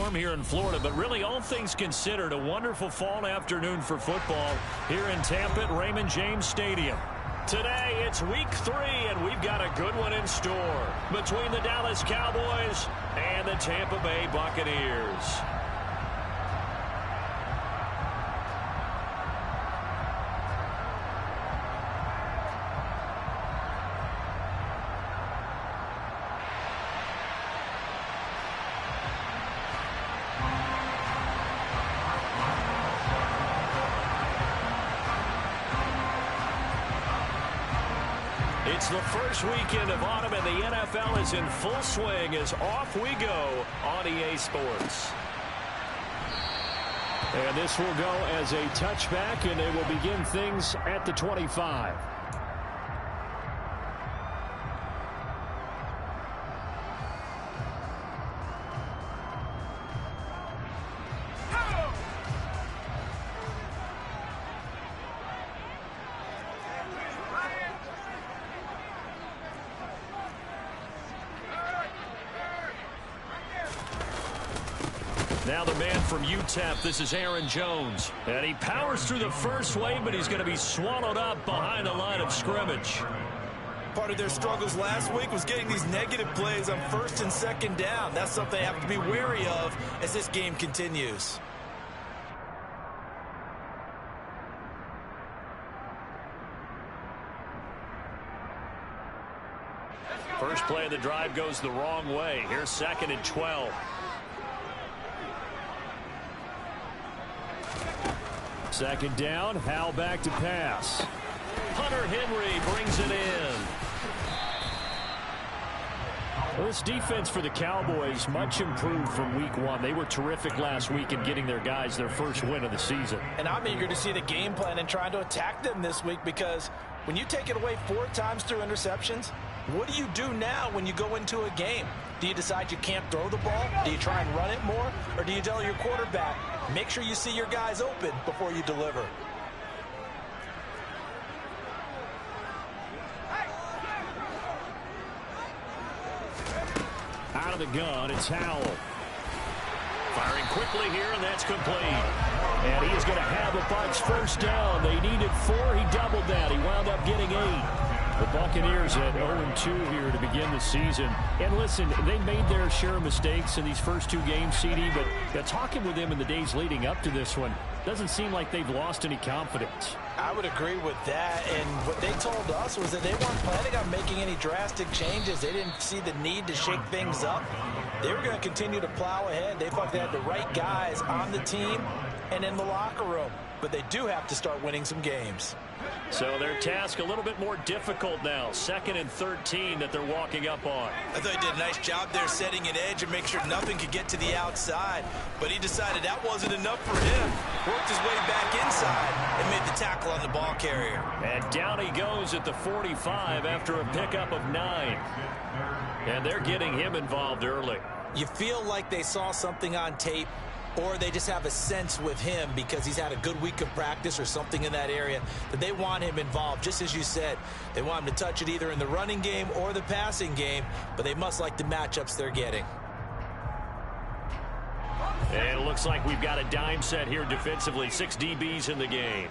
warm here in Florida, but really all things considered, a wonderful fall afternoon for football here in Tampa at Raymond James Stadium. Today, it's week 3, and we've got a good one in store between the Dallas Cowboys and the Tampa Bay Buccaneers. It's the first weekend of autumn, and the NFL is in full swing as off we go on EA Sports. And this will go as a touchback, and it will begin things at the 25. Now the man from UTEP, this is Aaron Jones. And he powers through the first wave, but he's going to be swallowed up behind the line of scrimmage. Part of their struggles last week was getting these negative plays on first and second down. That's something they have to be wary of as this game continues. First play of the drive goes the wrong way. Here's 2nd and 12. Second down, Howell back to pass. Hunter Henry brings it in. Well, this defense for the Cowboys much improved from week 1. They were terrific last week in getting their guys their first win of the season. And I'm eager to see the game plan and trying to attack them this week, because when you take it away 4 times through interceptions, what do you do now when you go into a game? Do you decide you can't throw the ball? Do you try and run it more? Or do you tell your quarterback, make sure you see your guys open before you deliver? Out of the gun, it's Howell. Firing quickly here, and that's complete. And he is going to have a Bucs first down. They needed 4. He doubled that. He wound up getting 8. The Buccaneers at 0-2 here to begin the season. And listen, they made their share of mistakes in these first 2 games, CD, but talking with them in the days leading up to this one, doesn't seem like they've lost any confidence. I would agree with that, and what they told us was that they weren't planning on making any drastic changes. They didn't see the need to shake things up. They were going to continue to plow ahead. They thought they had the right guys on the team and in the locker room, but they do have to start winning some games. So their task a little bit more difficult now. 2nd and 13 that they're walking up on. I thought he did a nice job there setting an edge and make sure nothing could get to the outside. But he decided that wasn't enough for him. Worked his way back inside and made the tackle on the ball carrier. And down he goes at the 45 after a pickup of 9. And they're getting him involved early. You feel like they saw something on tape, or they just have a sense with him because he's had a good week of practice or something in that area that they want him involved. Just as you said, they want him to touch it either in the running game or the passing game, but they must like the matchups they're getting. And it looks like we've got a dime set here defensively. 6 DBs in the game.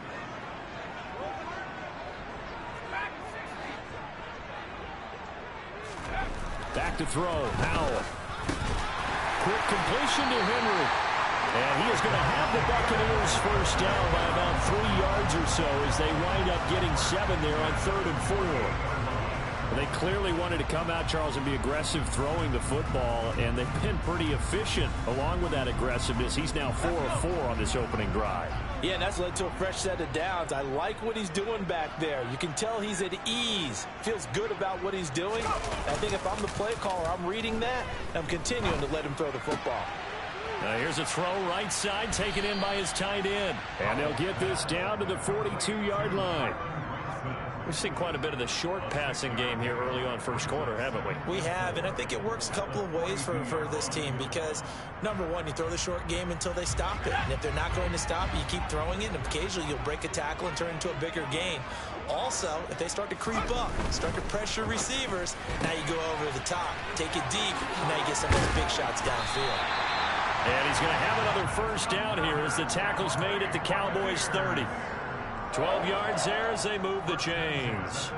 Back to throw, Howell. Quick completion to Henry. And he is going to have the Buccaneers first down by about 3 yards or so as they wind up getting 7 there on 3rd and 4. Well, they clearly wanted to come out, Charles, and be aggressive throwing the football, and they've been pretty efficient along with that aggressiveness. He's now 4 of 4 on this opening drive. Yeah, and that's led to a fresh set of downs. I like what he's doing back there. You can tell he's at ease. Feels good about what he's doing. I think if I'm the play caller, I'm reading that, and I'm continuing to let him throw the football. Here's a throw right side taken in by his tight end. And they'll get this down to the 42-yard line. We've seen quite a bit of the short passing game here early on first quarter, haven't we? We have, and I think it works a couple of ways for this team because, number one, you throw the short game until they stop it. And if they're not going to stop it, you keep throwing it, and occasionally you'll break a tackle and turn it into a bigger gain. Also, if they start to creep up, start to pressure receivers, now you go over the top, take it deep, and now you get some of those big shots downfield. And he's going to have another first down here as the tackle's made at the Cowboys' 30. 12 yards there as they move the chains.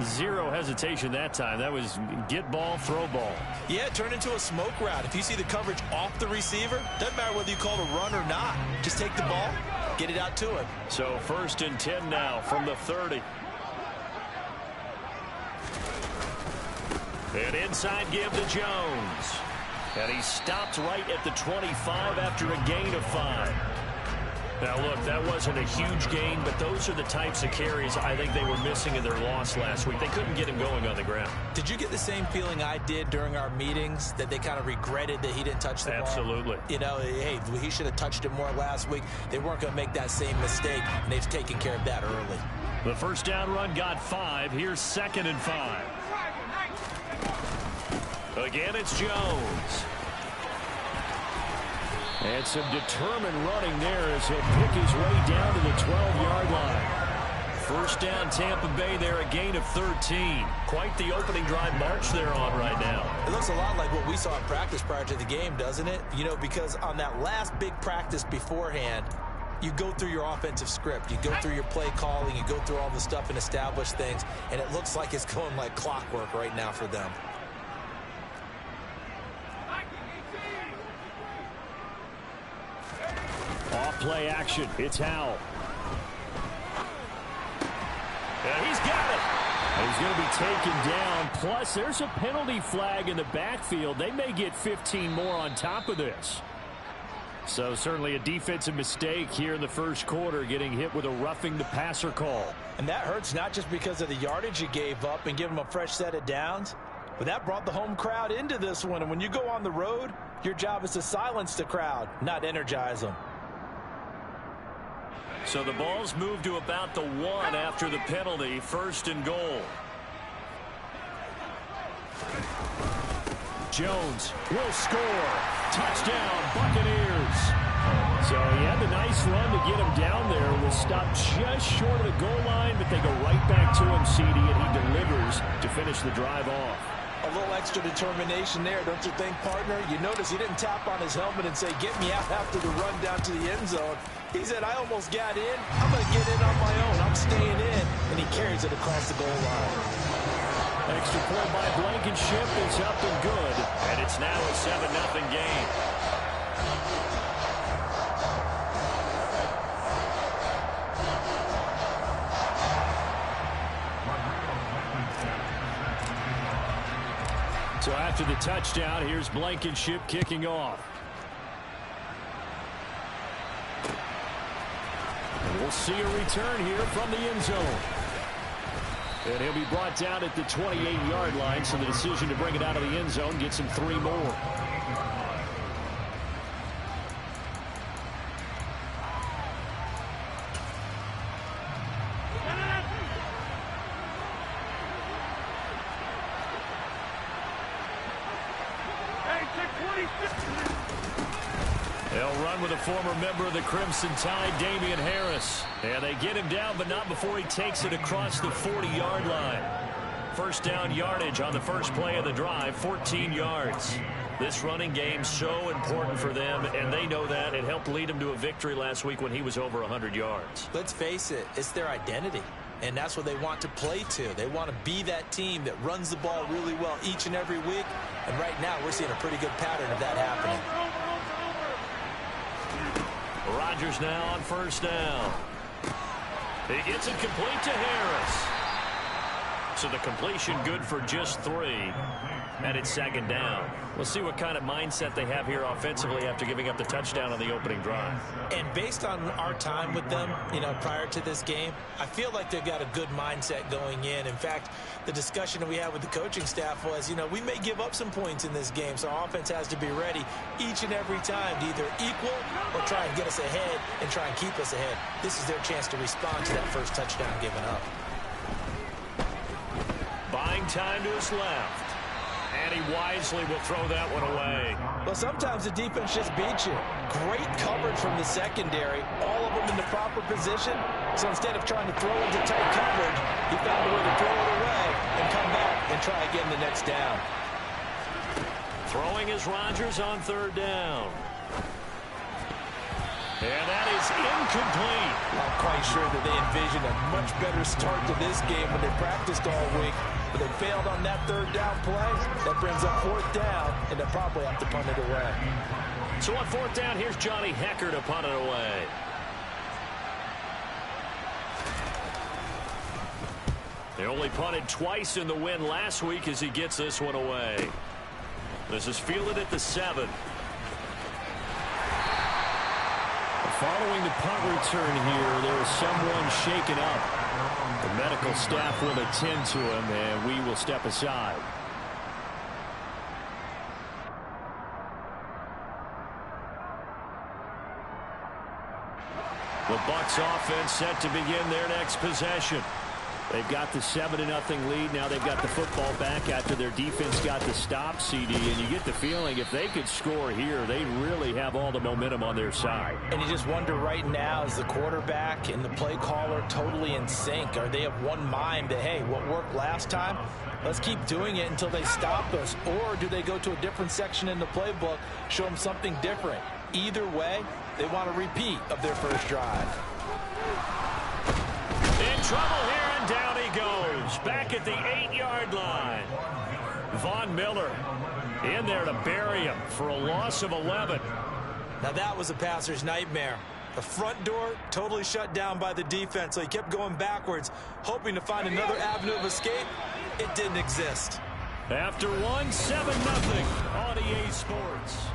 Zero hesitation that time. That was get ball, throw ball. Yeah, it turned into a smoke route. If you see the coverage off the receiver, doesn't matter whether you call it a run or not. Just take the ball, get it out to him. So 1st and 10 now from the 30. An inside give to Jones. And he stopped right at the 25 after a gain of 5. Now, look, that wasn't a huge gain, but those are the types of carries I think they were missing in their loss last week. They couldn't get him going on the ground. Did you get the same feeling I did during our meetings, that they kind of regretted that he didn't touch the ball? Absolutely. You know, hey, he should have touched it more last week. They weren't going to make that same mistake, and they've taken care of that early. The first down run got 5. Here's 2nd and 5. Again, it's Jones. And some determined running there as he'll pick his way down to the 12-yard line. First down, Tampa Bay there, a gain of 13. Quite the opening drive march they're on right now. It looks a lot like what we saw in practice prior to the game, doesn't it? You know, because on that last big practice beforehand, you go through your offensive script. You go through your play calling. You go through all the stuff and establish things. And it looks like it's going like clockwork right now for them. Off play action. It's Howell. And he's got it. And he's going to be taken down. Plus, there's a penalty flag in the backfield. They may get 15 more on top of this. So certainly a defensive mistake here in the first quarter, getting hit with a roughing the passer call. And that hurts not just because of the yardage you gave up and give them a fresh set of downs, but that brought the home crowd into this one. And when you go on the road, your job is to silence the crowd, not energize them. So the ball's moved to about the 1 after the penalty. 1st and goal. Jones will score. Touchdown, Buccaneers. So he had the nice run to get him down there. Was stopped just short of the goal line, but they go right back to him, CD, and he delivers to finish the drive off. A little extra determination there, don't you think, partner? You notice he didn't tap on his helmet and say, get me out after the run down to the end zone. He said, I almost got in. I'm going to get in on my own. I'm staying in. And he carries it across the goal line. Extra point by Blankenship is up and good. And it's now a 7-0 game. So after the touchdown, here's Blankenship kicking off. And we'll see a return here from the end zone. And he'll be brought down at the 28-yard line, so the decision to bring it out of the end zone gets him 3 more. They'll run with a former member of the Crimson Tide, Damian Harris. And they get him down, but not before he takes it across the 40-yard line. First down yardage on the first play of the drive, 14 yards. This running game so important for them, and they know that. It helped lead them to a victory last week when he was over 100 yards. Let's face it, it's their identity. And that's what they want to play to. They want to be that team that runs the ball really well each and every week. And right now, we're seeing a pretty good pattern of that happening. Rodgers now on first down. He gets it complete to Harris. So the completion good for just 3. And it's 2nd down. We'll see what kind of mindset they have here offensively after giving up the touchdown on the opening drive. And based on our time with them, you know, prior to this game, I feel like they've got a good mindset going in. In fact, the discussion that we had with the coaching staff was, you know, we may give up some points in this game, so our offense has to be ready each and every time to either equal or try and get us ahead and try and keep us ahead. This is their chance to respond to that first touchdown given up. Buying time to his left. And he wisely will throw that one away. Well, sometimes the defense just beats you. Great coverage from the secondary. All of them in the proper position. So instead of trying to throw into tight coverage, he found a way to throw it away and come back and try again the next down. Throwing is Rodgers on third down. And that is incomplete. I'm quite sure that they envisioned a much better start to this game when they practiced all week. But they failed on that third down play. That brings up fourth down, and they'll probably have to punt it away. So on fourth down, here's Johnny Hecker to punt it away. They only punted twice in the win last week as he gets this one away. This is fielded at the 7. Following the punt return here, there is someone shaken up. The medical staff will attend to him, and we will step aside. The Bucs offense set to begin their next possession. They've got the 7-0 lead. Now they've got the football back after their defense got the stop, CD. And you get the feeling if they could score here, they really have all the momentum on their side. And you just wonder right now, is the quarterback and the play caller totally in sync? Are they of one mind that, hey, what worked last time, let's keep doing it until they stop us? Or do they go to a different section in the playbook, show them something different? Either way, they want a repeat of their first drive. In trouble here, and down he goes. Back at the 8-yard line. Von Miller in there to bury him for a loss of 11. Now that was a passer's nightmare. The front door totally shut down by the defense, so he kept going backwards, hoping to find another avenue of escape. It didn't exist. After one, 7-0 on EA Sports.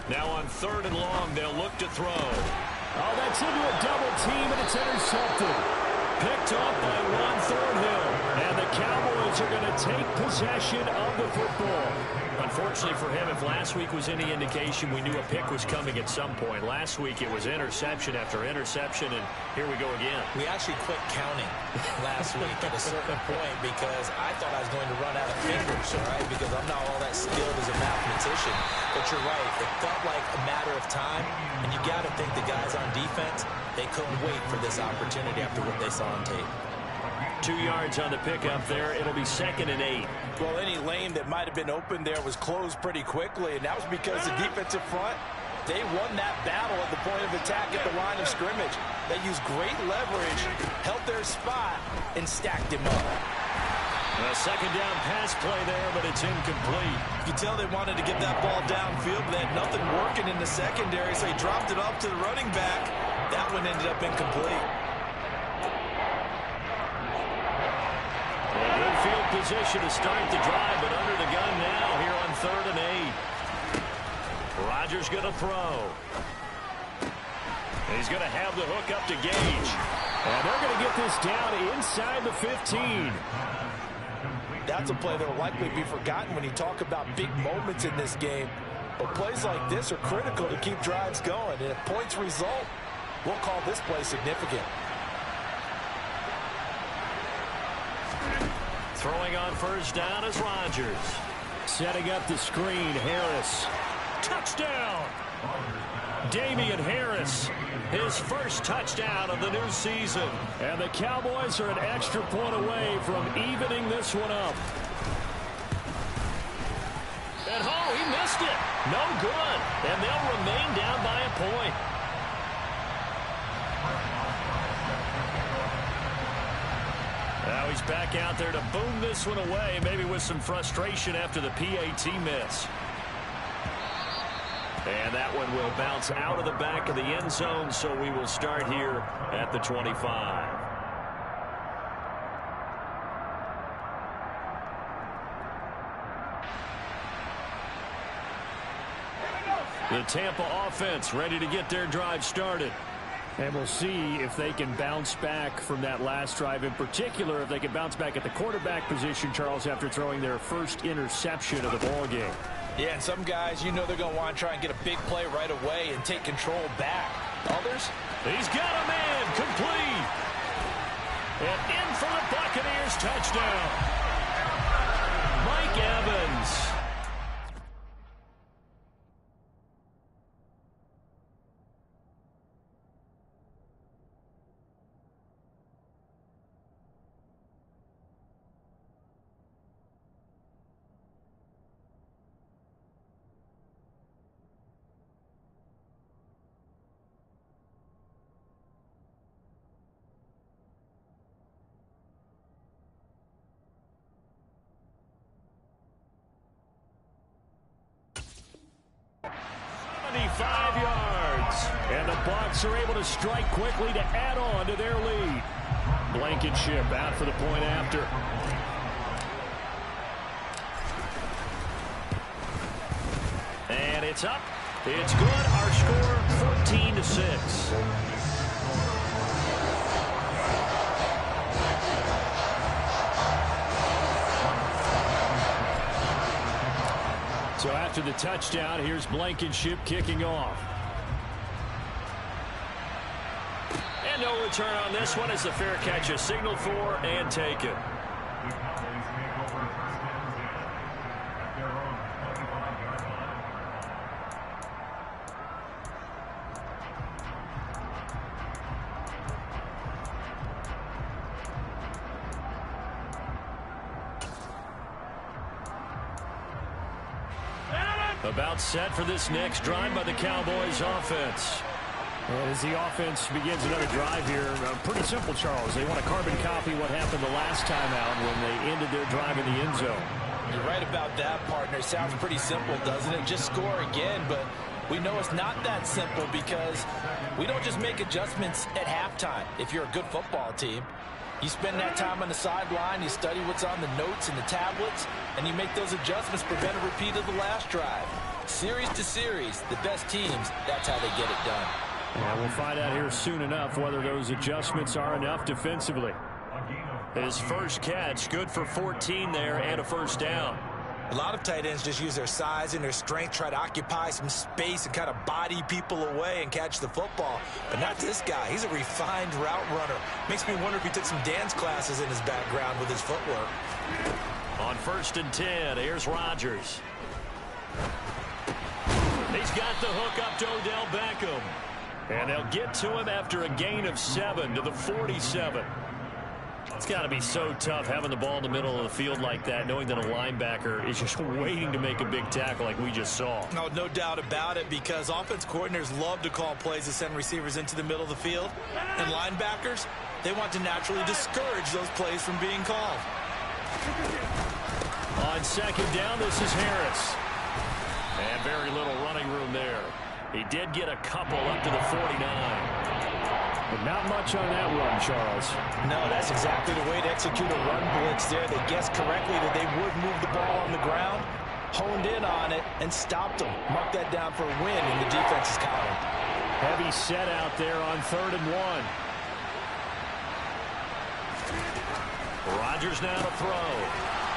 Now on third and long, they'll look to throw. Oh, that's into a double team, and it's intercepted. Picked off by Ron Thornhill. And the Cowboys are going to take possession of the football. Unfortunately for him, if last week was any indication, we knew a pick was coming at some point. Last week, it was interception after interception, and here we go again. We actually quit counting last week at a certain point because I thought I was going to run out of fingers, all right, because I'm not all that skilled as a mathematician. But you're right. It felt like a matter of time, and you got to think the guys on defense, they couldn't wait for this opportunity after what they saw on tape. 2 yards on the pickup there. It'll be 2nd and 8. Well, any lane that might have been open there was closed pretty quickly, and that was because the defensive front, they won that battle at the point of attack at the line of scrimmage. They used great leverage, held their spot, and stacked him up. A second down pass play there, but it's incomplete. You can tell they wanted to get that ball downfield, but they had nothing working in the secondary, so he dropped it up to the running back. That one ended up incomplete. Good field position to start the drive, but under the gun now here on 3rd and 8. Rodgers going to throw. He's going to have the hook up to Gage. And they're going to get this down inside the 15. That's a play that will likely be forgotten when you talk about big moments in this game. But plays like this are critical to keep drives going. And if points result, we'll call this play significant. Throwing on first down is Rodgers. Setting up the screen, Harris. Touchdown! Damian Harris, his first touchdown of the new season. And the Cowboys are an extra point away from evening this one up. And oh, he missed it. No good. And they'll remain down by a point. Now he's back out there to boom this one away, maybe with some frustration after the PAT miss. And that one will bounce out of the back of the end zone, so we will start here at the 25. The Tampa offense ready to get their drive started. And we'll see if they can bounce back from that last drive. In particular, if they can bounce back at the quarterback position, Charles, after throwing their first interception of the ballgame. Yeah, and some guys, you know they're going to want to try and get a big play right away and take control back. Others? He's got a man, complete. And in for the Buccaneers touchdown. Mike Evans. And the Bucs are able to strike quickly to add on to their lead. Blankenship out for the point after. And it's up. It's good. Our score 14-6. So after the touchdown, here's Blankenship kicking off. And no return on this one as the fair catch is signaled for and taken. About set for this next drive by the Cowboys offense. And as the offense begins another drive here, pretty simple, Charles. They want to carbon copy what happened the last time out when they ended their drive in the end zone. You're right about that, partner. Sounds pretty simple, doesn't it? Just score again, but we know it's not that simple because we don't just make adjustments at halftime. If you're a good football team, you spend that time on the sideline, you study what's on the notes and the tablets, and you make those adjustments, prevent a repeat of the last drive. Series to series, the best teams, that's how they get it done. Yeah, we'll find out here soon enough whether those adjustments are enough defensively. His first catch, good for 14 there and a first down. A lot of tight ends just use their size and their strength, try to occupy some space and kind of body people away and catch the football. But not this guy. He's a refined route runner. Makes me wonder if he took some dance classes in his background with his footwork. On 1st and 10, here's Rodgers. He's got the hook up to Odell Beckham. And they'll get to him after a gain of 7 to the 47. It's got to be so tough having the ball in the middle of the field like that, knowing that a linebacker is just waiting to make a big tackle like we just saw. No doubt about it, because offense coordinators love to call plays to send receivers into the middle of the field. And linebackers, they want to naturally discourage those plays from being called. On 2nd down, this is Harris. And very little running room there. He did get a couple up to the 49. But not much on that run, Charles. No, that's exactly the way to execute a run blitz there. They guessed correctly that they would move the ball on the ground, honed in on it, and stopped them. Mark that down for a win in the defense's column. Heavy set out there on 3rd and 1. Rodgers now to throw.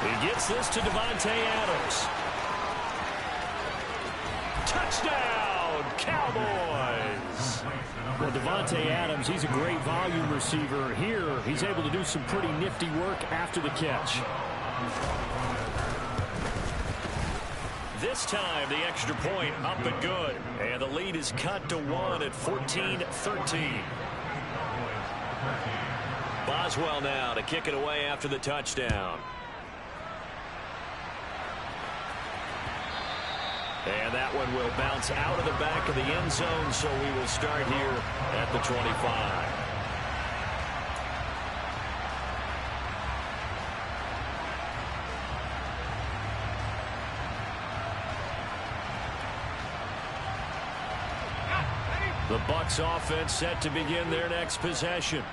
He gets this to Davante Adams. Touchdown, Cowboys! Well, Davante Adams, he's a great volume receiver. Here, he's able to do some pretty nifty work after the catch. This time, the extra point up and good. And the lead is cut to 1 at 14-13. Boswell now to kick it away after the touchdown. And that one will bounce out of the back of the end zone, so we will start here at the 25. The Bucs offense set to begin their next possession.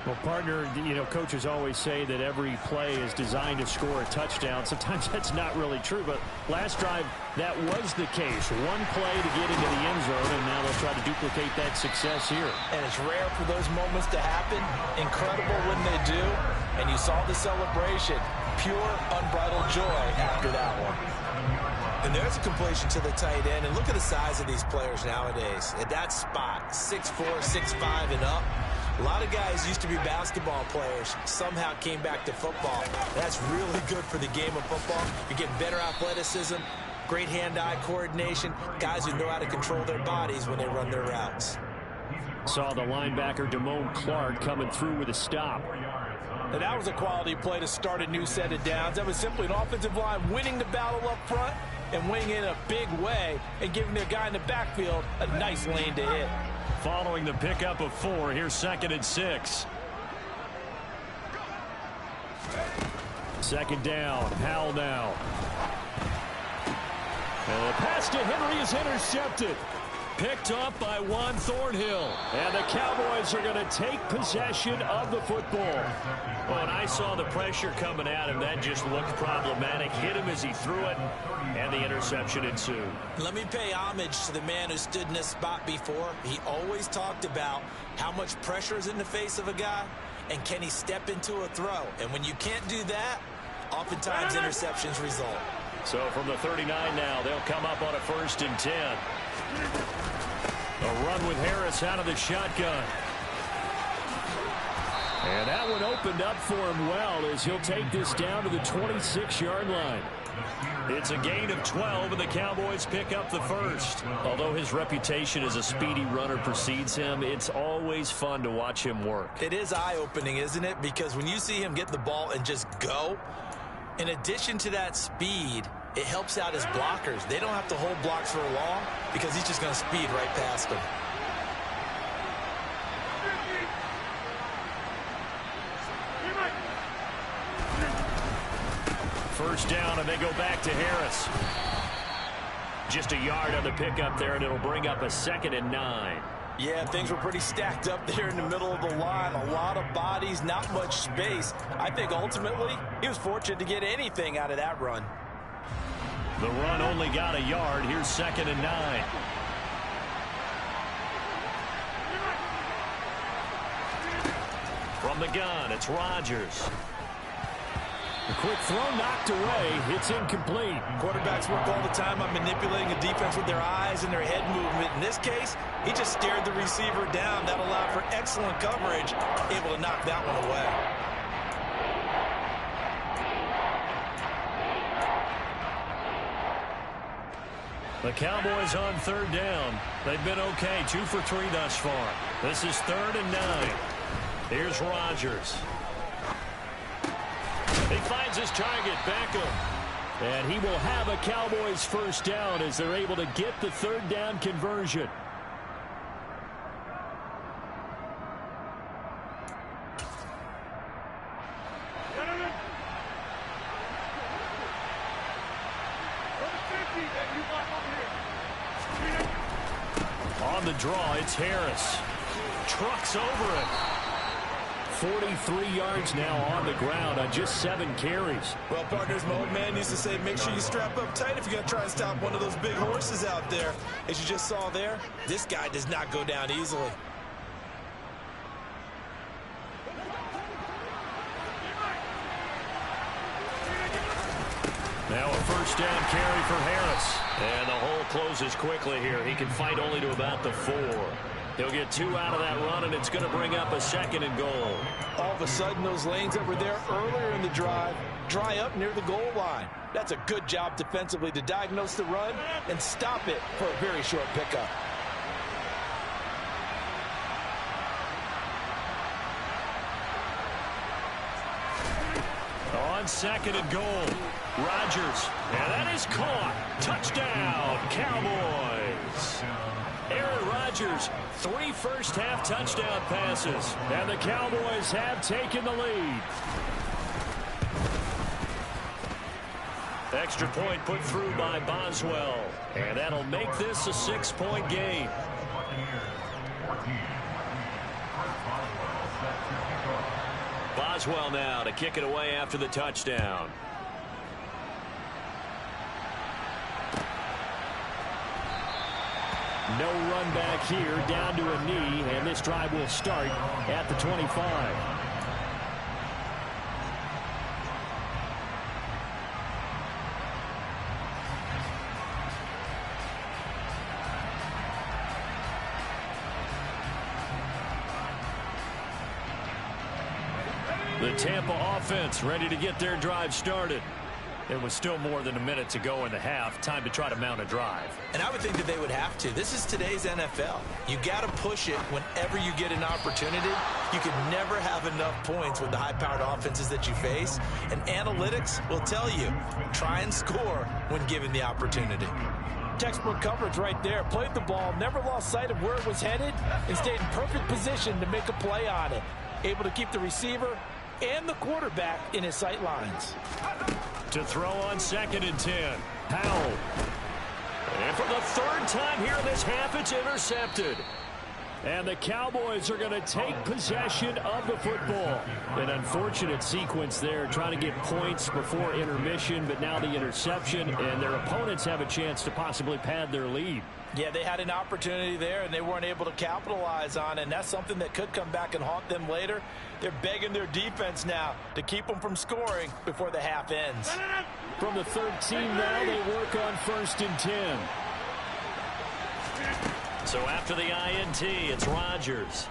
Well, partner, you know, coaches always say that every play is designed to score a touchdown. Sometimes that's not really true, but last drive, that was the case. One play to get into the end zone, and now they'll try to duplicate that success here. And it's rare for those moments to happen. Incredible when they do. And you saw the celebration. Pure, unbridled joy after that one. And there's a completion to the tight end. And look at the size of these players nowadays. At that spot, 6'4", 6'5", and up. A lot of guys used to be basketball players, somehow came back to football. That's really good for the game of football. You're getting better athleticism, great hand-eye coordination, guys who know how to control their bodies when they run their routes. Saw the linebacker Damone Clark coming through with a stop. And that was a quality play to start a new set of downs. That was simply an offensive line winning the battle up front and winning it in a big way and giving their guy in the backfield a nice lane to hit. Following the pickup of 4, here's 2nd and 6. Second down, Howell now. And the pass to Henry is intercepted. Picked up by Juan Thornhill. And the Cowboys are going to take possession of the football. Well, when I saw the pressure coming at him, that just looked problematic. Hit him as he threw it, and the interception ensued. Let me pay homage to the man who stood in this spot before. He always talked about how much pressure is in the face of a guy, and can he step into a throw. And when you can't do that, oftentimes interceptions result. So from the 39 now, they'll come up on a 1st and 10. A run with Harris out of the shotgun. And that one opened up for him well as he'll take this down to the 26-yard line. It's a gain of 12, and the Cowboys pick up the first. Although his reputation as a speedy runner precedes him, it's always fun to watch him work. It is eye-opening, isn't it? Because when you see him get the ball and just go, in addition to that speed, it helps out his blockers. They don't have to hold blocks for long because he's just going to speed right past them. First down, and they go back to Harris. Just a yard on the pickup there, and it'll bring up a 2nd and 9. Yeah, things were pretty stacked up there in the middle of the line. A lot of bodies, not much space. I think ultimately he was fortunate to get anything out of that run. The run only got a yard. Here's 2nd and 9. From the gun, it's Rodgers. A quick throw knocked away. It's incomplete. Quarterbacks work all the time on manipulating a defense with their eyes and their head movement. In this case, he just stared the receiver down. That allowed for excellent coverage, able to knock that one away. The Cowboys on 3rd down. They've been okay, 2 for 3 thus far. This is 3rd and 9. Here's Rodgers. He finds his target, Beckham. And he will have a Cowboys first down as they're able to get the 3rd down conversion. On the draw, it's Harris. Trucks over it. 43 yards now on the ground on just 7 carries. Well, partners, my old man used to say, make sure you strap up tight if you're going to try and stop one of those big horses out there. As you just saw there, this guy does not go down easily. Now a first down carry for Harris. And the hole closes quickly here. He can fight only to about the 4. He'll get 2 out of that run, and it's going to bring up a 2nd and goal. All of a sudden, those lanes that were there earlier in the drive dry up near the goal line. That's a good job defensively to diagnose the run and stop it for a very short pickup. On 2nd and goal, Rodgers. And that is caught. Touchdown, Cowboys. Aaron Rodgers, 3 first-half touchdown passes. And the Cowboys have taken the lead. Extra point put through by Boswell. And that'll make this a 6-point game. Boswell now to kick it away after the touchdown. No run back here, down to a knee, and this drive will start at the 25. Tampa offense ready to get their drive started. It was still more than a minute to go in the half. Time to try to mount a drive. And I would think that they would have to. This is today's NFL. You got to push it whenever you get an opportunity. You can never have enough points with the high-powered offenses that you face. And analytics will tell you, try and score when given the opportunity. Textbook coverage right there. Played the ball, never lost sight of where it was headed, and stayed in perfect position to make a play on it. Able to keep the receiver and the quarterback in his sight lines. To throw on 2nd and 10. Powell. And for the 3rd time here in this half, it's intercepted. And the Cowboys are going to take possession of the football. An unfortunate sequence there, trying to get points before intermission, but now the interception, and their opponents have a chance to possibly pad their lead. Yeah, they had an opportunity there, and they weren't able to capitalize on it, and that's something that could come back and haunt them later. They're begging their defense now to keep them from scoring before the half ends. From the 13 now, they work on 1st and 10. So after the INT, it's Rodgers.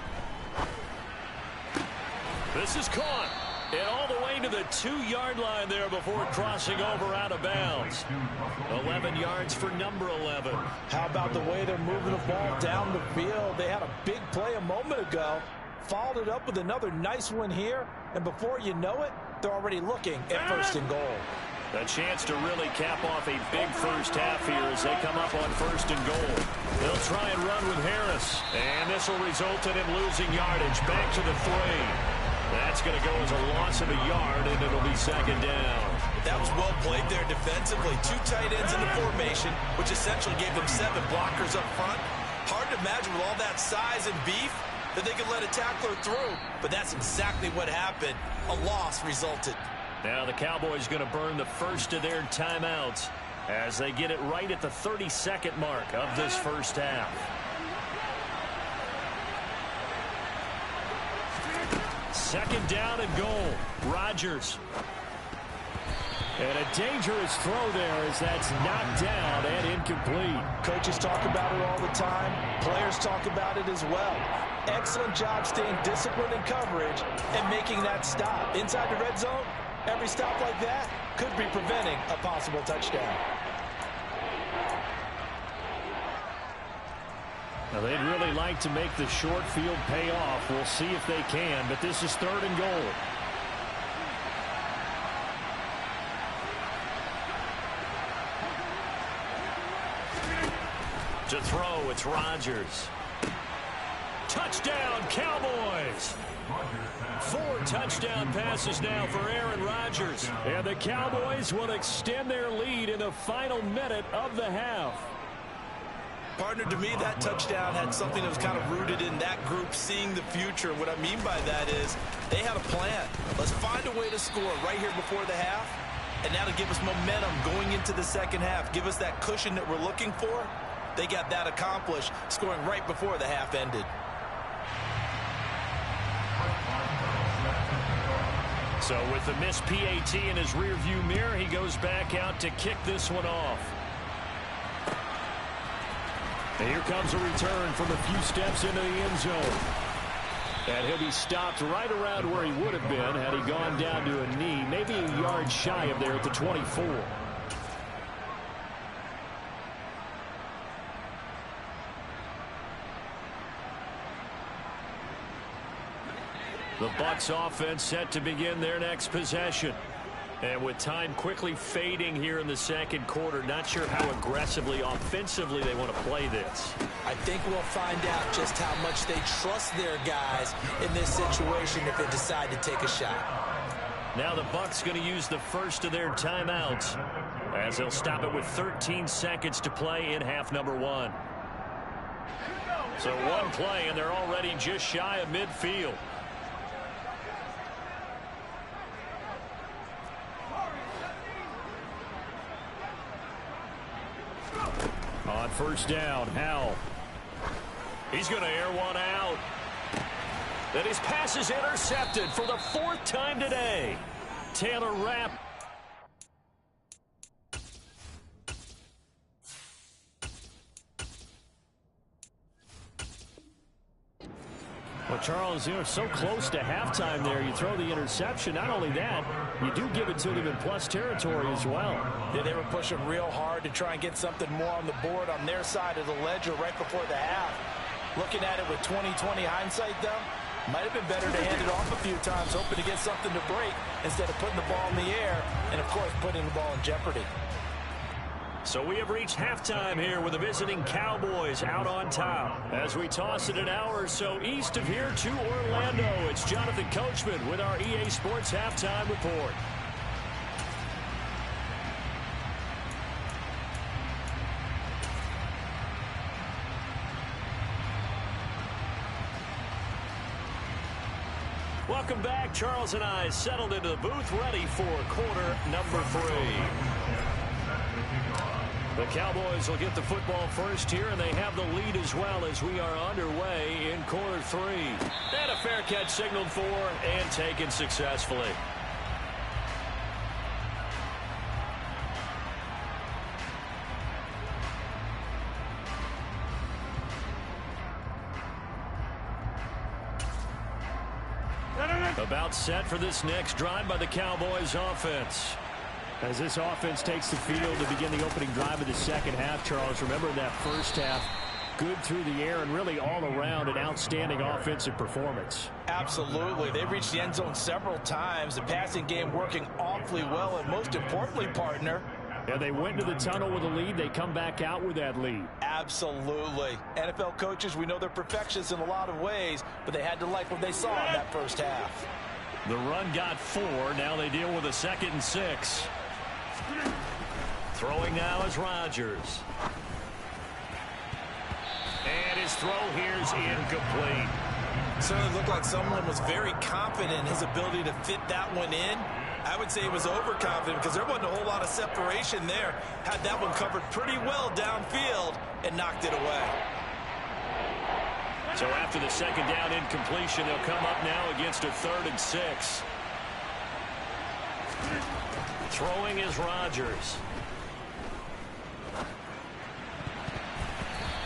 This is caught. And all the way to the 2-yard line there before crossing over out of bounds. 11 yards for number 11. How about the way they're moving the ball down the field? They had a big play a moment ago. Followed it up with another nice one here. And before you know it, they're already looking at 1st and goal. A chance to really cap off a big first half here as they come up on 1st and goal. They'll try and run with Harris. And this will result in him losing yardage. Back to the 3. That's going to go as a loss of a yard, and it'll be 2nd down. That was well played there defensively. 2 tight ends in the formation, which essentially gave them 7 blockers up front. Hard to imagine with all that size and beef that they could let a tackler through. But that's exactly what happened. A loss resulted. Now the Cowboys going to burn the first of their timeouts as they get it right at the 32nd mark of this first half. Second down and goal. Rodgers. And a dangerous throw there as that's knocked down and incomplete. Coaches talk about it all the time. Players talk about it as well. Excellent job staying disciplined in coverage and making that stop. Inside the red zone, every stop like that could be preventing a possible touchdown. Now they'd really like to make the short field pay off. We'll see if they can, but this is 3rd and goal. To throw, it's Rodgers. Touchdown, Cowboys! 4 touchdown passes now for Aaron Rodgers. And the Cowboys will extend their lead in the final minute of the half. Partner, to me, that touchdown had something that was kind of rooted in that group seeing the future. What I mean by that is they had a plan. Let's find a way to score right here before the half. And now to give us momentum going into the second half. Give us that cushion that we're looking for. They got that accomplished, scoring right before the half ended. So with the missed PAT in his rearview mirror, he goes back out to kick this one off. And here comes a return from a few steps into the end zone. And he'll be stopped right around where he would have been had he gone down to a knee, maybe a yard shy of there at the 24. The Bucs offense set to begin their next possession. And with time quickly fading here in the second quarter, not sure how aggressively, offensively they want to play this. I think we'll find out just how much they trust their guys in this situation if they decide to take a shot. Now the Bucs going to use the first of their timeouts as they'll stop it with 13 seconds to play in half number 1. So one play and they're already just shy of midfield. On first down, Howell. He's going to air one out. Then his pass is intercepted for the 4th time today. Taylor Rapp. Well, Charles, so close to halftime there. You throw the interception. Not only that, you do give it to them in plus territory as well. Yeah, they were pushing real hard to try and get something more on the board on their side of the ledger right before the half. Looking at it with 20/20 hindsight, though, might have been better to hand it off a few times, hoping to get something to break instead of putting the ball in the air and, of course, putting the ball in jeopardy. So we have reached halftime here with the visiting Cowboys out on top. As we toss it an hour or so east of here to Orlando, it's Jonathan Coachman with our EA Sports Halftime Report. Welcome back. Charles and I settled into the booth, ready for quarter number 3. The Cowboys will get the football first here, and they have the lead as well as we are underway in quarter 3. And a fair catch signaled for and taken successfully. About set for this next drive by the Cowboys offense. As this offense takes the field to begin the opening drive of the second half, Charles, remember that first half, good through the air and really all around an outstanding offensive performance. Absolutely. They reached the end zone several times. The passing game working awfully well, and most importantly, partner, yeah, they went to the tunnel with a lead. They come back out with that lead. Absolutely. NFL coaches, we know they're perfectionists in a lot of ways, but they had to like what they saw in that first half. The run got 4. Now they deal with a 2nd and 6. Throwing now is Rodgers. And his throw here's incomplete. Certainly looked like someone was very confident in his ability to fit that one in. I would say he was overconfident because there wasn't a whole lot of separation there. Had that one covered pretty well downfield and knocked it away. So after the 2nd down incompletion, they'll come up now against a 3rd and 6. Throwing is Rodgers.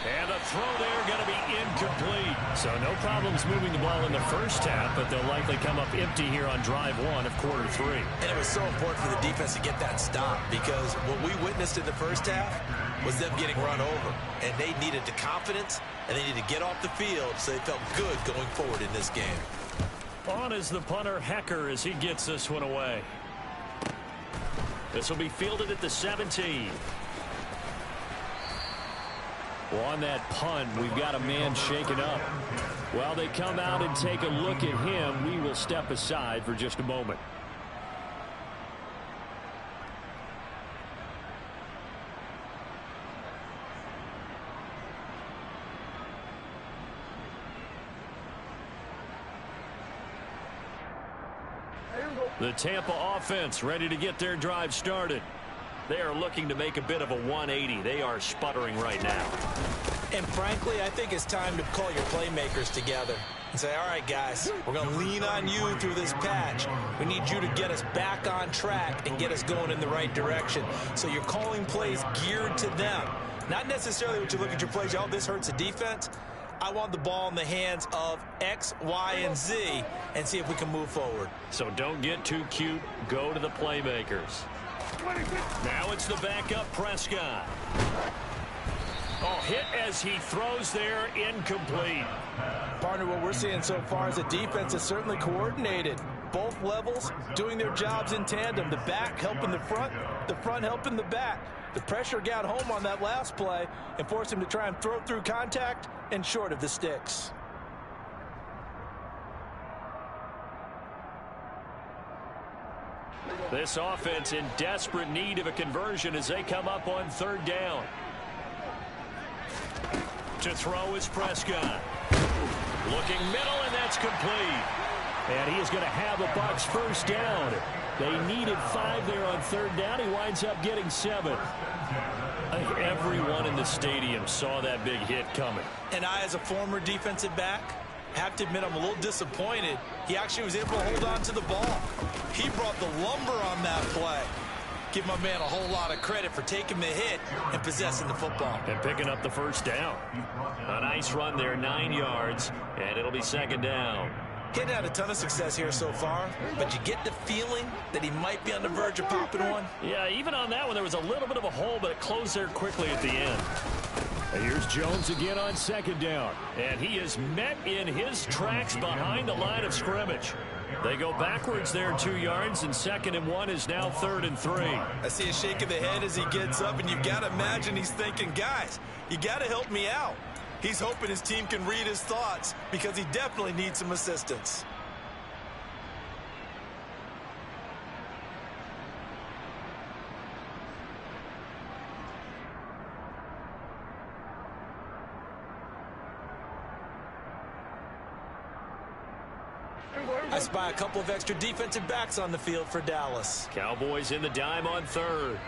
And the throw there going to be incomplete. So no problems moving the ball in the first half, but they'll likely come up empty here on drive 1 of quarter 3. And it was so important for the defense to get that stop because what we witnessed in the first half was them getting run over. And they needed the confidence, and they needed to get off the field so they felt good going forward in this game. On is the punter, Hecker, as he gets this one away. This will be fielded at the 17. Well, on that punt, we've got a man shaken up. While they come out and take a look at him, we will step aside for just a moment. The Tampa offense ready to get their drive started. They are looking to make a bit of a 180. They are sputtering right now. And frankly, I think it's time to call your playmakers together and say, all right, guys, we're going to lean on you through this patch. We need you to get us back on track and get us going in the right direction. So you're calling plays geared to them. Not necessarily what you look at your plays, oh, this hurts the defense. I want the ball in the hands of X, Y, and Z and see if we can move forward. So don't get too cute. Go to the playmakers. Now it's the backup Prescott. Oh, hit as he throws there, incomplete. Partner, what we're seeing so far is the defense is certainly coordinated. Both levels doing their jobs in tandem. The back helping the front helping the back. The pressure got home on that last play and forced him to try and throw through contact and short of the sticks. This offense in desperate need of a conversion as they come up on 3rd down. To throw is Prescott. Looking middle, and that's complete. And he is going to have the Bucs first down. They needed 5 there on 3rd down. He winds up getting 7. I think everyone in the stadium saw that big hit coming. And I, as a former defensive back, have to admit I'm a little disappointed. He actually was able to hold on to the ball. He brought the lumber on that play. Give my man a whole lot of credit for taking the hit and possessing the football. And picking up the first down. A nice run there, 9 yards, and it'll be second down. He hadn't had a ton of success here so far, but you get the feeling that he might be on the verge of popping one. Yeah, even on that one, there was a little bit of a hole, but it closed there quickly at the end. And here's Jones again on second down. And he is met in his tracks behind the line of scrimmage. They go backwards there 2 yards, and 2nd and 1 is now 3rd and 3. I see a shake of the head as he gets up, and you've got to imagine he's thinking, guys, you got to help me out. He's hoping his team can read his thoughts because he definitely needs some assistance. I spy a couple of extra defensive backs on the field for Dallas. Cowboys in the dime on 3rd.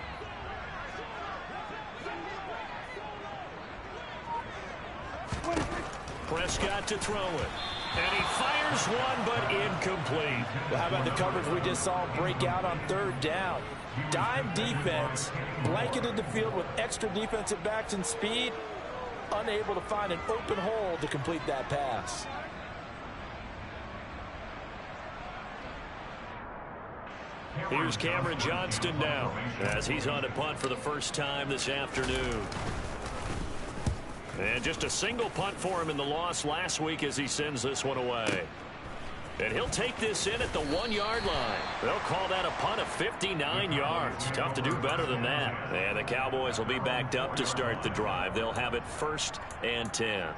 Prescott to throw it. And he fires one, but incomplete. Well, how about the coverage we just saw break out on 3rd down? Dime defense, blanketed the field with extra defensive backs and speed, unable to find an open hole to complete that pass. Here's Cameron Johnston now as he's on a punt for the first time this afternoon. And just a single punt for him in the loss last week as he sends this one away. And he'll take this in at the 1-yard line. They'll call that a punt of 59 yards. Tough to do better than that. And the Cowboys will be backed up to start the drive. They'll have it 1st and 10.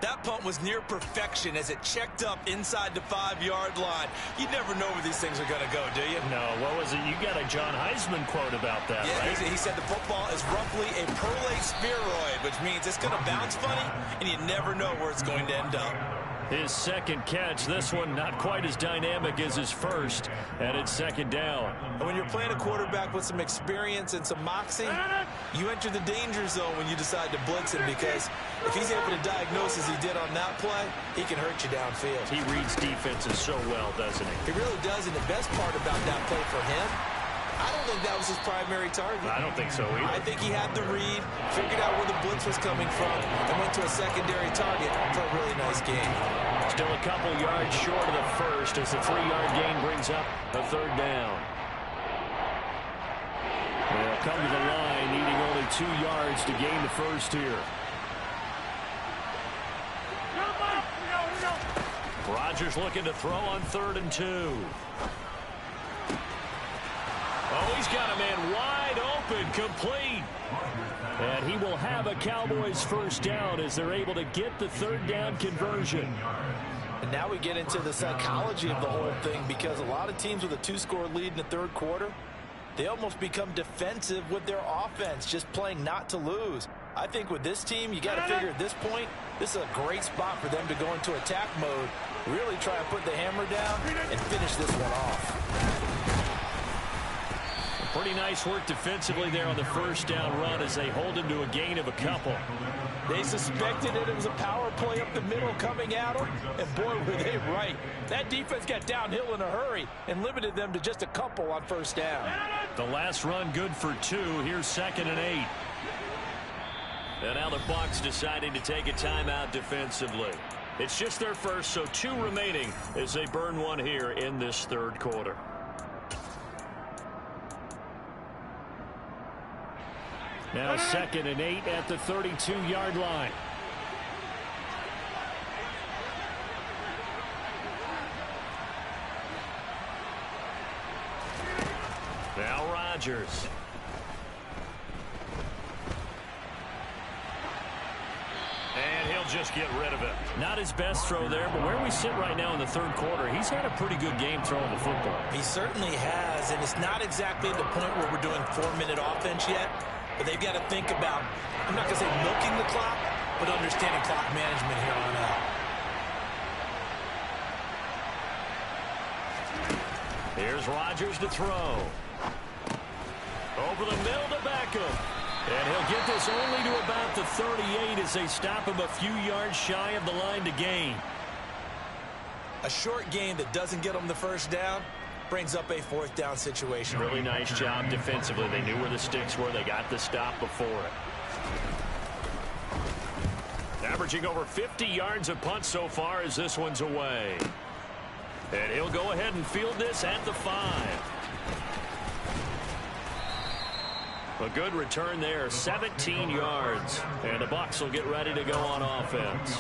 That punt was near perfection as it checked up inside the 5-yard line. You never know where these things are going to go, do you? No, what was it? You got a John Heisman quote about that, yeah, right? He said the football is roughly a prolate spheroid, which means it's going to bounce funny, and you never know where it's going to end up. His 2nd catch, this one not quite as dynamic as his first, and it's 2nd down. And when you're playing a quarterback with some experience and some moxie, you enter the danger zone when you decide to blitz him, because if he's able to diagnose as he did on that play, he can hurt you downfield. He reads defenses so well, doesn't he? He really does, and the best part about that play for him, I don't think that was his primary target. I don't think so either. I think he had the read, figured out where the blitz was coming from, and went to a secondary target for a really nice game. Still a couple yards short of the first as the 3-yard gain brings up a 3rd down. They'll come to the line, needing only 2 yards to gain the first here. Rodgers looking to throw on 3rd and 2. Oh, he's got a man wide open, complete. And he will have a Cowboys first down as they're able to get the 3rd down conversion. And now we get into the psychology of the whole thing, because a lot of teams with a 2-score lead in the 3rd quarter, they almost become defensive with their offense, just playing not to lose. I think with this team, you got to figure at this point, this is a great spot for them to go into attack mode, really try and put the hammer down and finish this one off. Pretty nice work defensively there on the first down run as they hold him to a gain of a couple. They suspected it was a power play up the middle coming at them, and boy, were they right. That defense got downhill in a hurry and limited them to just a couple on first down. The last run good for 2. Here's 2nd and 8. And now the Bucs deciding to take a timeout defensively. It's just their first, so 2 remaining as they burn one here in this 3rd quarter. Now 2nd and 8 at the 32-yard line. Now Rodgers. And he'll just get rid of it. Not his best throw there, but where we sit right now in the 3rd quarter, he's had a pretty good game throwing the football. He certainly has, and it's not exactly the point where we're doing 4-minute offense yet. But they've got to think about, I'm not going to say milking the clock, but understanding clock management here on out. Here's Rodgers to throw. Over the middle to Beckham. And he'll get this only to about the 38 as they stop him a few yards shy of the line to gain. A short game that doesn't get them the first down, brings up a 4th down situation. Really nice job defensively. They knew where the sticks were. They got the stop before it. Averaging over 50 yards a punt so far as this one's away. And he'll go ahead and field this at the 5. A good return there, 17 yards. And the Bucs will get ready to go on offense.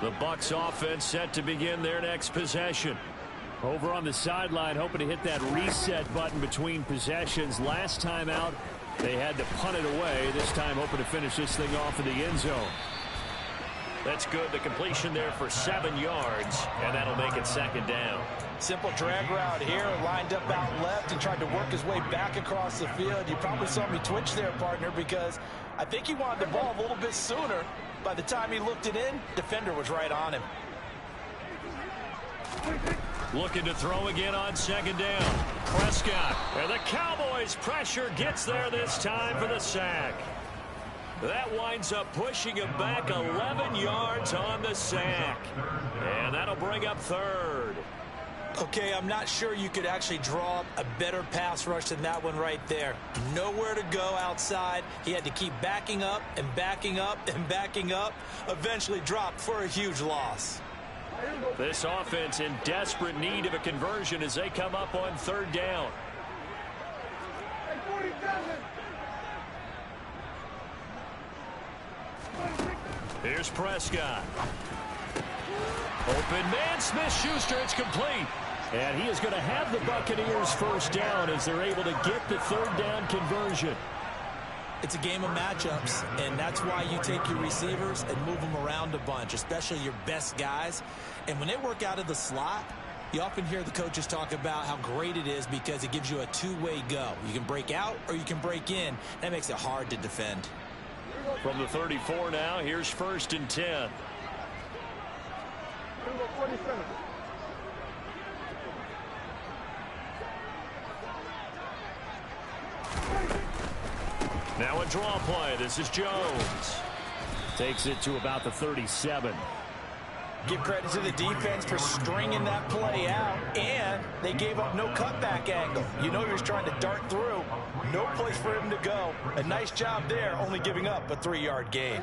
The Bucs offense set to begin their next possession. Over on the sideline, hoping to hit that reset button between possessions. Last time out, they had to punt it away. This time hoping to finish this thing off in the end zone. That's good. The completion there for 7 yards, and that'll make it 2nd down. Simple drag route here, lined up out left and tried to work his way back across the field. You probably saw me twitch there, partner, because I think he wanted the ball a little bit sooner. By the time he looked it in, defender was right on him. Looking to throw again on 2nd down. Prescott. And the Cowboys' pressure gets there this time for the sack. That winds up pushing him back 11 yards on the sack. And that'll bring up 3rd. Okay, I'm not sure you could actually draw up a better pass rush than that one right there. Nowhere to go outside. He had to keep backing up and backing up and backing up. Eventually dropped for a huge loss. This offense in desperate need of a conversion as they come up on 3rd down. Here's Prescott. Open man, Smith-Schuster, it's complete. And he is going to have the Buccaneers 1st down as they're able to get the 3rd down conversion. It's a game of matchups, and that's why you take your receivers and move them around a bunch, especially your best guys. And when they work out of the slot, you often hear the coaches talk about how great it is because it gives you a two-way go. You can break out or you can break in. That makes it hard to defend. From the 34 now, here's 1st and 10. Now a draw play. This is Jones. Takes it to about the 37. Give credit to the defense for stringing that play out, and they gave up no cutback angle. You know he was trying to dart through. No place for him to go. A nice job there, only giving up a 3-yard gain.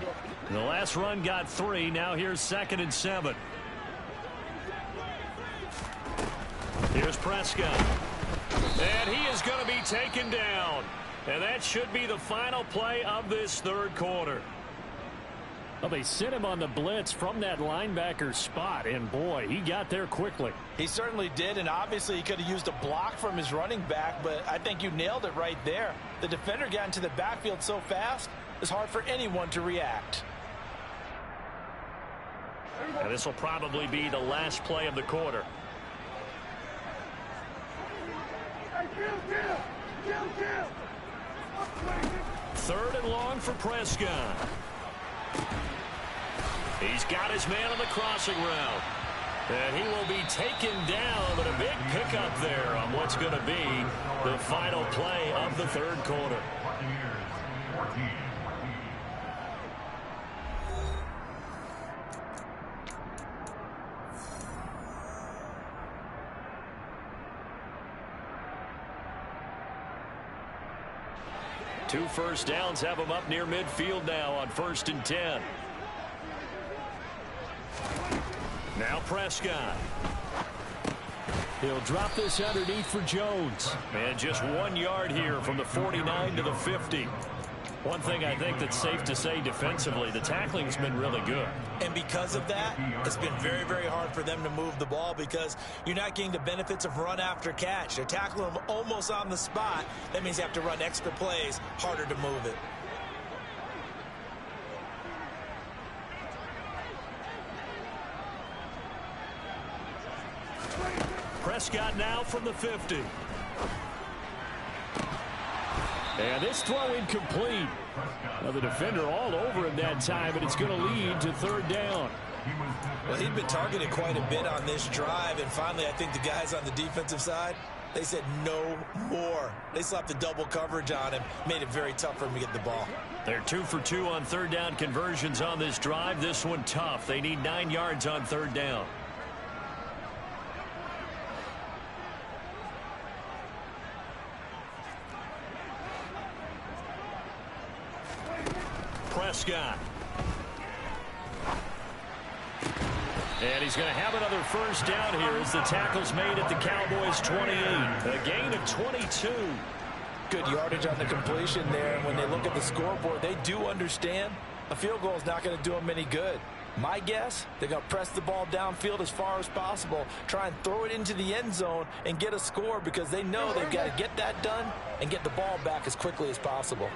The last run got 3. Now here's 2nd and 7. Here's Prescott. And he is going to be taken down. And that should be the final play of this 3rd quarter. Well, they sent him on the blitz from that linebacker spot, and boy, he got there quickly. He certainly did, and obviously he could have used a block from his running back, but I think you nailed it right there. The defender got into the backfield so fast, it's hard for anyone to react. And this will probably be the last play of the quarter. Third and long for Prescott. He's got his man on the crossing route. And he will be taken down, but a big pickup there on what's going to be the final play of the 3rd quarter. Two first downs have him up near midfield now on 1st and 10. Now Prescott. He'll drop this underneath for Jones. And just 1 yard here from the 49 to the 50. One thing I think that's safe to say defensively, the tackling's been really good. And because of that, it's been very, very hard for them to move the ball because you're not getting the benefits of run after catch. They're tackling them almost on the spot. That means they have to run extra plays, harder to move it. Prescott now from the 50. And this throw incomplete. Now the defender all over him that time, but it's going to lead to 3rd down. Well, he'd been targeted quite a bit on this drive, and finally I think the guys on the defensive side They said no more. They slapped the double coverage on him, made it very tough for him to get the ball. They're 2 for 2 on third down conversions on this drive. This one tough. They need 9 yards on third down. Prescott. And he's going to have another first down here as the tackle's made at the Cowboys' 28. A gain of 22. Good yardage on the completion there. And when they look at the scoreboard, they do understand a field goal is not going to do them any good. My guess, they're going to press the ball downfield as far as possible, try and throw it into the end zone and get a score because they know they've got to get that done and get the ball back as quickly as possible.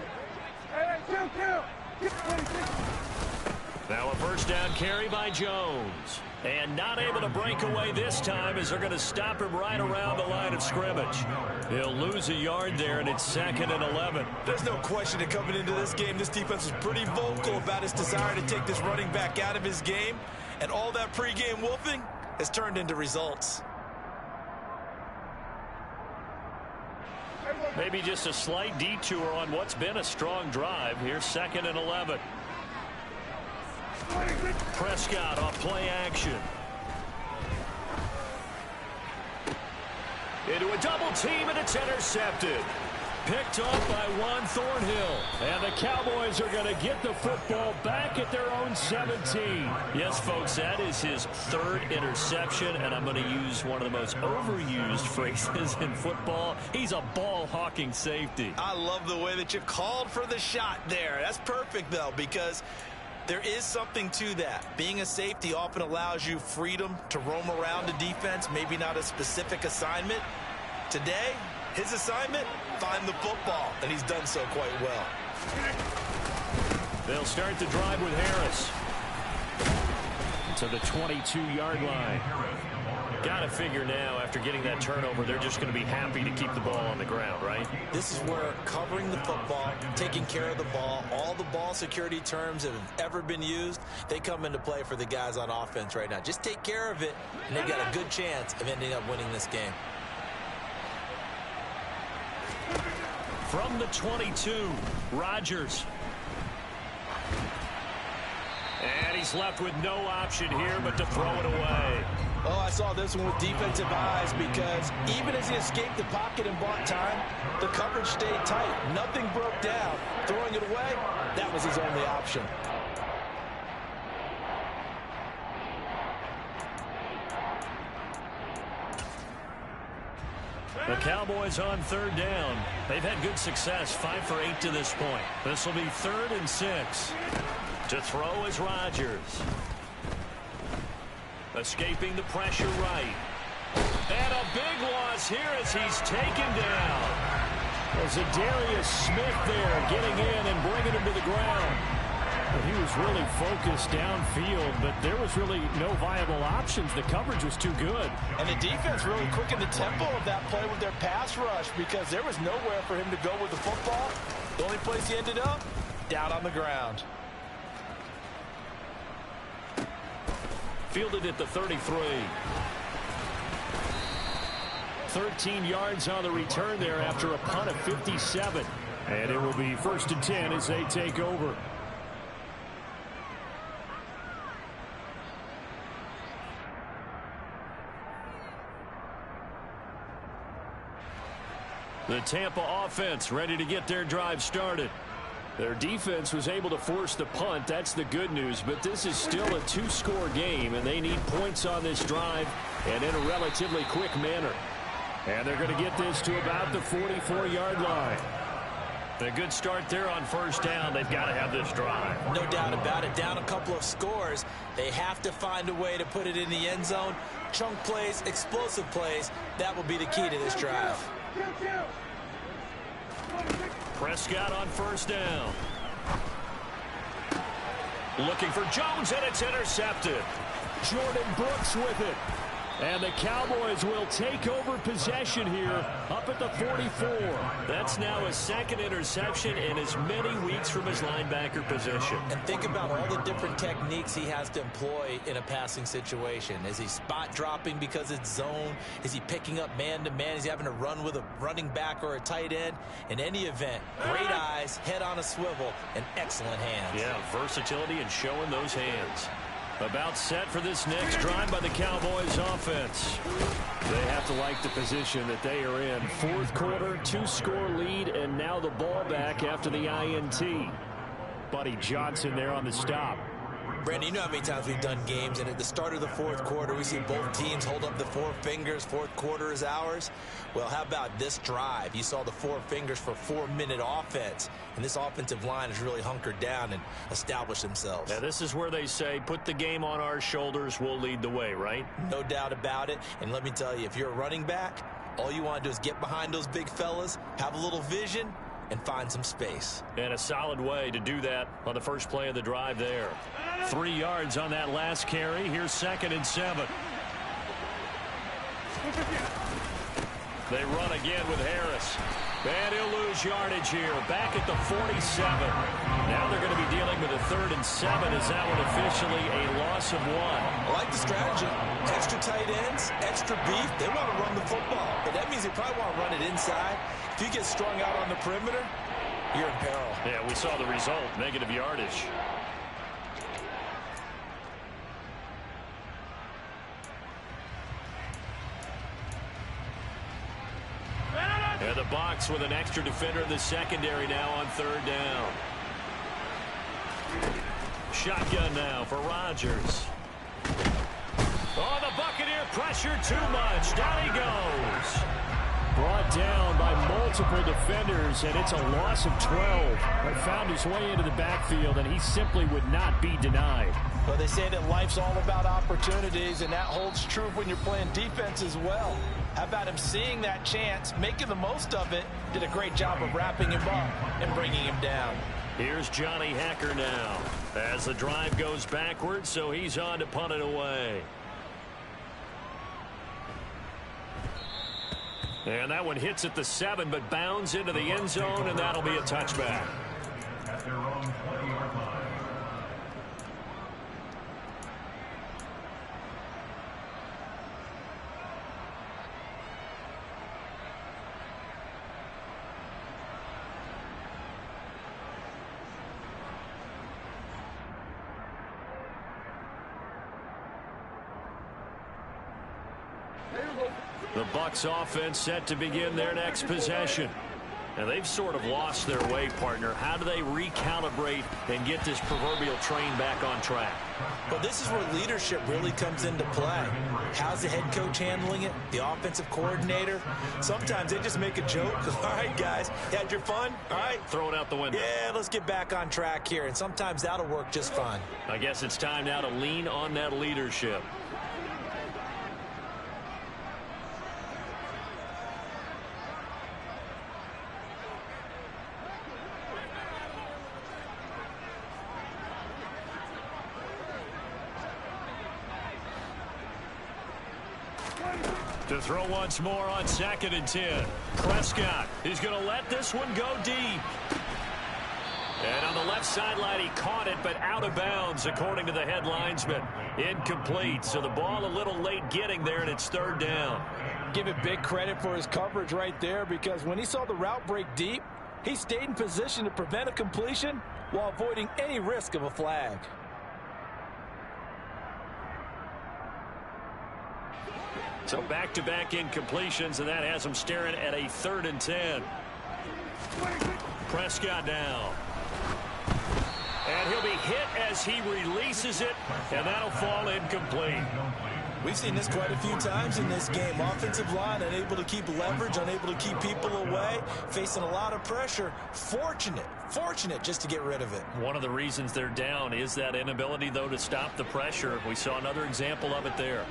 Now a first down carry by Jones. And not able to break away this time as they're going to stop him right around the line of scrimmage. He'll lose a yard there, and it's 2nd and 11. There's no question that coming into this game, this defense was pretty vocal about his desire to take this running back out of his game. And all that pregame wolfing has turned into results. Maybe just a slight detour on what's been a strong drive. Here's 2nd and 11. Prescott off play action. Into a double team, and it's intercepted. Picked off by Juan Thornhill. And the Cowboys are going to get the football back at their own 17. Yes, folks, that is his 3rd interception, and I'm going to use one of the most overused phrases in football. He's a ball-hawking safety. I love the way that you called for the shot there. That's perfect, though, because there is something to that. Being a safety often allows you freedom to roam around the defense, maybe not a specific assignment. Today, his assignment, find the football, and he's done so quite well. They'll start the drive with Harris. To the 22-yard line. Got to figure now, after getting that turnover, they're just going to be happy to keep the ball on the ground, right? This is where covering the football, taking care of the ball, all the ball security terms that have ever been used, they come into play for the guys on offense right now. Just take care of it, and they've got a good chance of ending up winning this game. From the 22, Rodgers. And he's left with no option here but to throw it away. Oh, I saw this one with defensive eyes because even as he escaped the pocket and bought time, the coverage stayed tight. Nothing broke down. Throwing it away, that was his only option. The Cowboys on third down. They've had good success, 5 for 8 to this point. This will be 3rd and 6. To throw is Rodgers. Escaping the pressure right. And a big loss here as he's taken down. There's a Darius Smith there getting in and bringing him to the ground. But he was really focused downfield, but there was really no viable options. The coverage was too good. And the defense really quickened the tempo of that play with their pass rush because there was nowhere for him to go with the football. The only place he ended up, down on the ground. Fielded at the 33. 13 yards on the return there after a punt of 57. And it will be 1st and 10 as they take over. The Tampa offense ready to get their drive started. Their defense was able to force the punt. That's the good news. But this is still a 2-score game, and they need points on this drive and in a relatively quick manner. And they're going to get this to about the 44-yard line. A good start there on first down. They've got to have this drive. No doubt about it. Down a couple of scores. They have to find a way to put it in the end zone. Chunk plays, explosive plays. That will be the key to this drive. Prescott on first down. Looking for Jones, and it's intercepted. Jordan Brooks with it. And the Cowboys will take over possession here up at the 44. That's now his second interception in as many weeks from his linebacker position. And think about all the different techniques he has to employ in a passing situation. Is he spot dropping because it's zone? Is he picking up man-to-man? Is he having to run with a running back or a tight end? In any event, great eyes, head on a swivel, and excellent hands. Yeah, versatility and showing those hands. About set for this next drive by the Cowboys offense. They have to like the position that they are in. Fourth quarter, 2-score lead, and now the ball back after the INT. Buddy Johnson there on the stop. Brandon, you know how many times we've done games, and at the start of the fourth quarter, we see both teams hold up the four fingers. Fourth quarter is ours. Well, how about this drive? You saw the four fingers for 4-minute offense, and this offensive line has really hunkered down and established themselves. Now, this is where they say, put the game on our shoulders, we'll lead the way, right? No doubt about it, and let me tell you, if you're a running back, all you want to do is get behind those big fellas, have a little vision, and find some space. And a solid way to do that on the first play of the drive there. 3 yards on that last carry. Here's 2nd and 7. They run again with Harris. And he'll lose yardage here. Back at the 47. Now they're going to be dealing with a 3rd and 7. Is that one officially a loss of 1? I like the strategy. Extra tight ends, extra beef. They want to run the football. But that means they probably want to run it inside. If you get strung out on the perimeter, you're in peril. Yeah, we saw the result. Negative yardage. And the box with an extra defender in the secondary now on 3rd down. Shotgun now for Rodgers. Oh, the Buccaneer pressure too much. Down he goes. Brought down by multiple defenders, and it's a loss of 12. But found his way into the backfield, and he simply would not be denied. Well, they say that life's all about opportunities, and that holds true when you're playing defense as well. How about him seeing that chance, making the most of it, did a great job of wrapping him up and bringing him down. Here's Johnny Hacker now as the drive goes backwards, so he's on to punt it away. And that one hits at the 7, but bounds into the end zone, and that'll be a touchback. The Bucs offense set to begin their next possession. And they've sort of lost their way, partner. How do they recalibrate and get this proverbial train back on track? Well, this is where leadership really comes into play. How's the head coach handling it? The offensive coordinator? Sometimes they just make a joke. All right, guys, you had your fun? All right. Throw it out the window. Yeah, let's get back on track here. And sometimes that'll work just fine. I guess it's time now to lean on that leadership. To throw once more on 2nd and 10. Prescott is going to let this one go deep. And on the left sideline, he caught it, but out of bounds, according to the head linesman. Incomplete. So the ball a little late getting there, and it's 3rd down. Give it big credit for his coverage right there, because when he saw the route break deep, he stayed in position to prevent a completion while avoiding any risk of a flag. So back-to-back incompletions, and that has him staring at a 3rd and 10. Prescott now. And he'll be hit as he releases it, and that'll fall incomplete. We've seen this quite a few times in this game. Offensive line unable to keep leverage, unable to keep people away, facing a lot of pressure. Fortunate just to get rid of it. One of the reasons they're down is that inability, though, to stop the pressure. We saw another example of it there.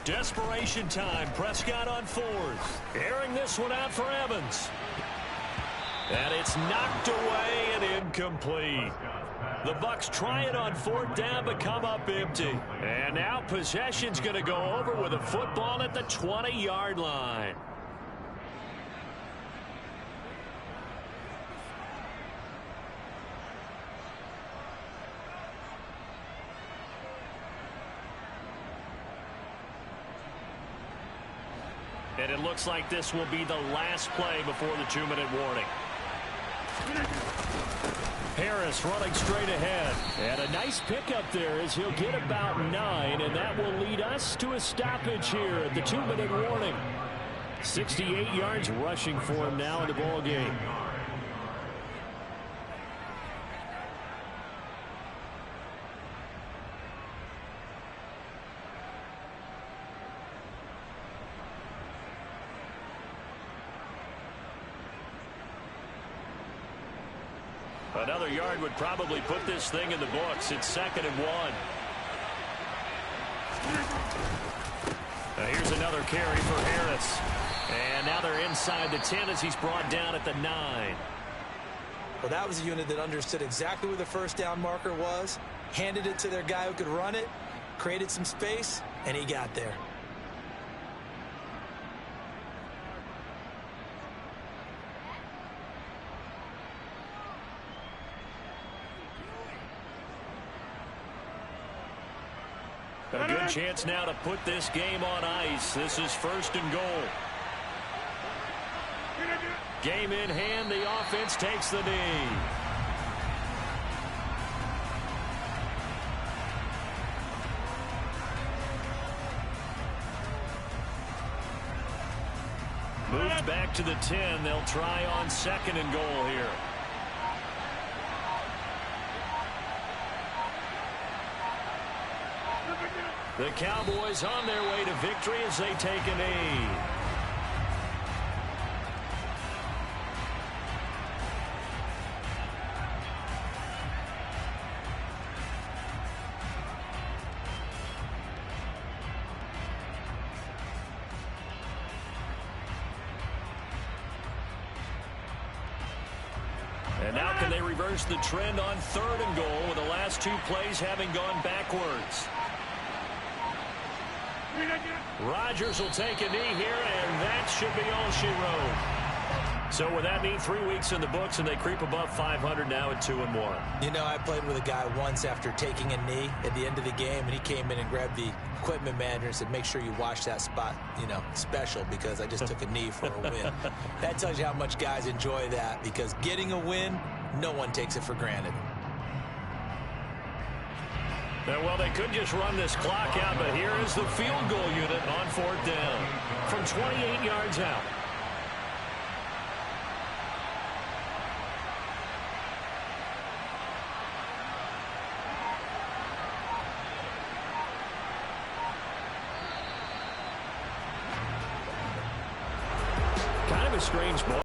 Desperation time. Prescott on 4th. Airing this one out for Evans. And it's knocked away and incomplete. The Bucs try it on 4th down, but come up empty. And now possession's going to go over with a football at the 20-yard line. And it looks like this will be the last play before the 2-minute warning. Harris running straight ahead. And a nice pickup there as he'll get about 9, and that will lead us to a stoppage here at the 2-minute warning. 68 yards rushing for him now in the ball game. Another yard would probably put this thing in the books. It's 2nd and 1. Now here's another carry for Harris. And now they're inside the 10 as he's brought down at the 9. Well, that was a unit that understood exactly where the first down marker was, handed it to their guy who could run it, created some space, and he got there. A good chance now to put this game on ice. This is 1st and goal. Game in hand. The offense takes the knee. Moved back to the 10. They'll try on 2nd and goal here. The Cowboys on their way to victory as they take a knee. And now can they reverse the trend on 3rd and goal with the last 2 plays having gone backwards? Rodgers will take a knee here, and that should be all she wrote. So with that knee, 3 weeks in the books, and they creep above 500 now at 2-1. You know, I played with a guy once after taking a knee at the end of the game, and he came in and grabbed the equipment manager and said, make sure you watch that spot, you know, special, because I just took a knee for a win. That tells you how much guys enjoy that, because getting a win, no one takes it for granted. Well, they could just run this clock out, but here is the field goal unit on 4th down from 28 yards out. Kind of a strange ball.